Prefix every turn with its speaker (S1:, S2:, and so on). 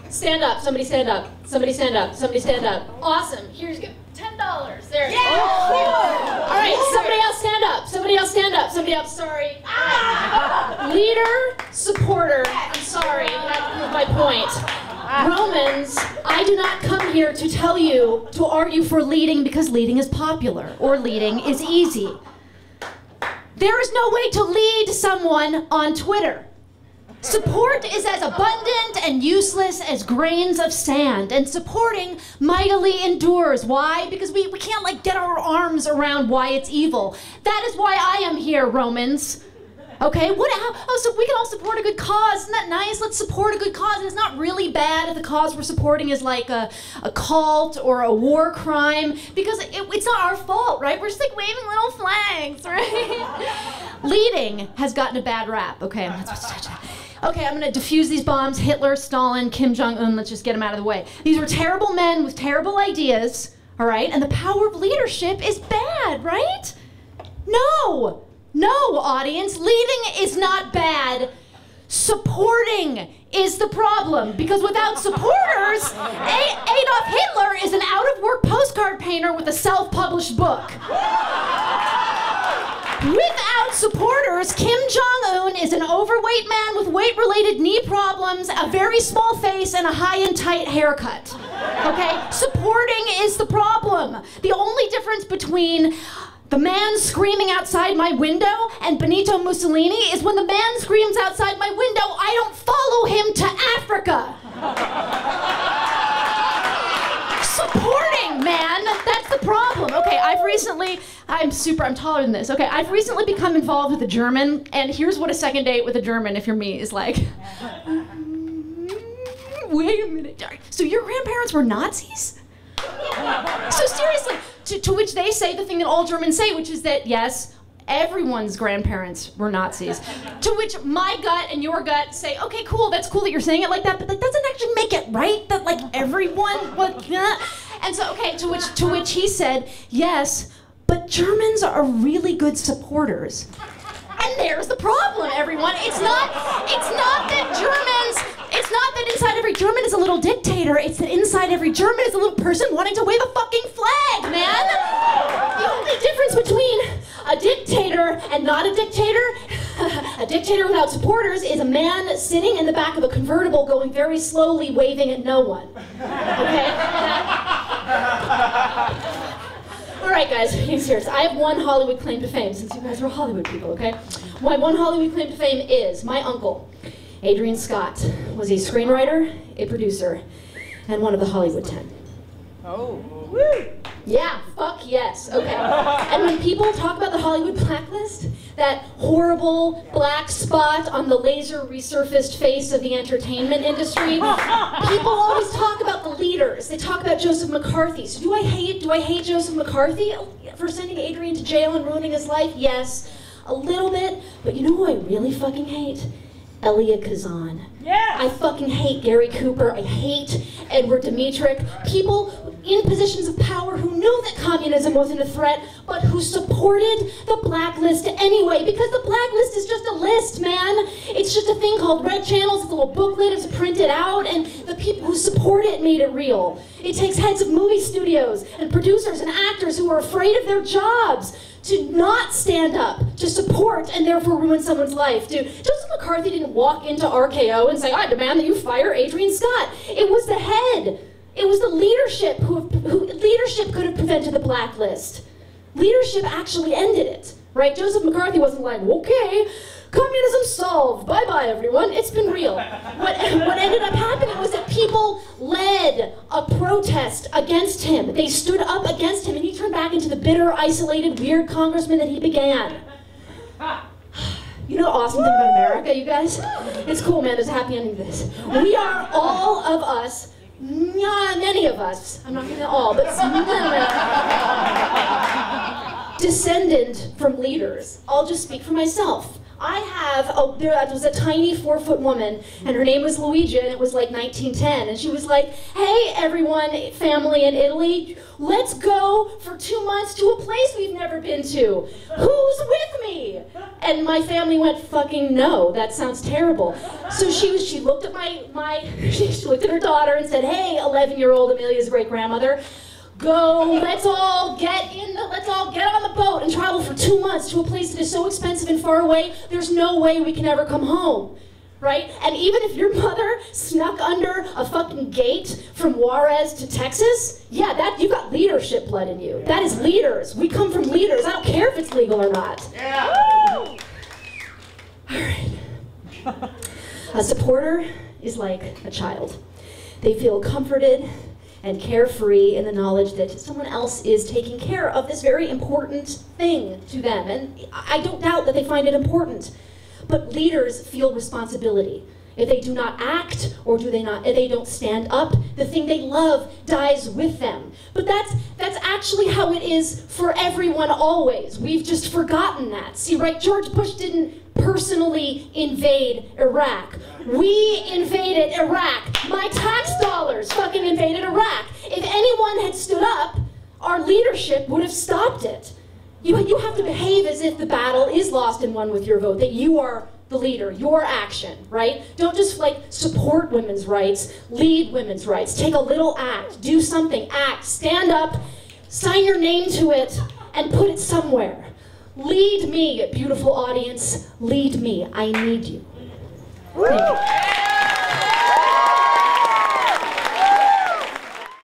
S1: Stand up. Somebody stand up. Somebody stand up. Somebody stand up. Awesome. Here's $10. There. Yeah. Oh. All right. Somebody else stand up. Somebody else stand up. Somebody else. Sorry. Leader, supporter. I'm sorry. That proved my point. Romans, I do not come here to tell you to argue for leading because leading is popular or leading is easy. There is no way to lead someone on Twitter. Support is as abundant and useless as grains of sand, and supporting mightily endures. Why? Because we can't like get our arms around why it's evil. That is why I am here, Romans. Okay, so we can all support a good cause. Isn't that nice? Let's support a good cause. And it's not really bad if the cause we're supporting is like a cult or a war crime, because it's not our fault, right? We're just like waving little flags, right? Leading has gotten a bad rap. Okay, I'm not supposed to touch that. Okay, I'm gonna defuse these bombs. Hitler, Stalin, Kim Jong-un, let's just get them out of the way. These were terrible men with terrible ideas, all right? And the power of leadership is bad, right? No! No, audience, leading is not bad. Supporting is the problem, because without supporters, Adolf Hitler is an out-of-work postcard painter with a self-published book. Without supporters, Kim Jong-un is an overweight man with weight-related knee problems, a very small face, and a high and tight haircut. Okay? Supporting is the problem. The only difference between the man screaming outside my window and Benito Mussolini is when the man screams outside my window, I don't follow him to Africa. Supporting, man, that's the problem. Okay, I'm taller than this. Okay, I've recently become involved with a German, and here's what a second date with a German, if you're me, is like. Wait a minute, so your grandparents were Nazis? So seriously, to which they say the thing that all Germans say, which is that, yes, everyone's grandparents were Nazis. To which my gut and your gut say, okay, cool, that's cool that you're saying it like that, but that doesn't actually make it right that like everyone was, and so, okay, to which he said, yes, but Germans are really good supporters. And there's the problem, everyone. It's not that inside every German is a little dictator, it's that inside every German is a little person wanting to wave a fucking flag, man! The only difference between a dictator and not a dictator without supporters, is a man sitting in the back of a convertible going very slowly waving at no one. Okay? All right, guys, being serious. I have one Hollywood claim to fame, since you guys are Hollywood people, okay? My one Hollywood claim to fame is my uncle, Adrian Scott, was a screenwriter, a producer, and one of the Hollywood 10.
S2: Oh. Woo!
S1: Yeah, fuck yes, okay. And when people talk about the Hollywood blacklist, that horrible black spot on the laser resurfaced face of the entertainment industry, people always talk about the leaders. They talk about Joseph McCarthy. So do I hate Joseph McCarthy for sending Adrian to jail and ruining his life? Yes, a little bit, but you know who I really fucking hate? Elia Kazan.
S2: Yeah.
S1: I fucking hate Gary Cooper. I hate Edward Dmytryk. People in positions of power who knew that communism wasn't a threat, but who supported the blacklist anyway, because the blacklist is just a list, man. It's just a thing called Red Channels. It's a little booklet. It's printed out, and the people who support it made it real. It takes heads of movie studios and producers and actors who are afraid of their jobs to not stand up, to support, and therefore ruin someone's life. Dude, Joseph McCarthy didn't walk into RKO and say, I demand that you fire Adrian Scott. It was the head. It was the leadership who leadership could have prevented the blacklist. Leadership actually ended it, right? Joseph McCarthy wasn't like, okay, communism solved, bye-bye everyone, it's been real. What ended up happening was that people led a protest against him. They stood up against him, and he turned back into the bitter, isolated, weird congressman that he began. You know the awesome thing about America, you guys? It's cool, man, there's a happy ending to this. We are all of us, many of us, I'm not gonna all, but descendant from leaders. I'll just speak for myself. There was a tiny 4-foot woman, and her name was Luigi, and it was like 1910, and she was like, hey everyone, family in Italy, let's go for 2 months to a place we've never been to. Who's with me. And my family went, fucking no, that sounds terrible. So she looked at she looked at her daughter and said, hey, 11-year-old Amelia's great-grandmother, let's all get on the boat and travel for 2 months to a place that is so expensive and far away, there's no way we can ever come home. Right? And even if your mother snuck under a fucking gate from Juarez to Texas, yeah, you got leadership blood in you. That is leaders. We come from leaders. I don't care if it's legal or not.
S2: Yeah.
S1: All right. A supporter is like a child. They feel comforted and carefree in the knowledge that someone else is taking care of this very important thing to them. And I don't doubt that they find it important. But leaders feel responsibility. If they do not act, or if they don't stand up, the thing they love dies with them. But that's actually how it is for everyone always. We've just forgotten that. See, right, George Bush didn't personally invade Iraq. We invaded Iraq. My tax dollars fucking invaded Iraq. If anyone had stood up, our leadership would have stopped it. You have to behave as if the battle is lost and won with your vote, that you are the leader, your action, right? Don't just like support women's rights, lead women's rights. Take a little act, do something, act, stand up, sign your name to it, and put it somewhere. Lead me, beautiful audience, lead me. I need you. Thank you.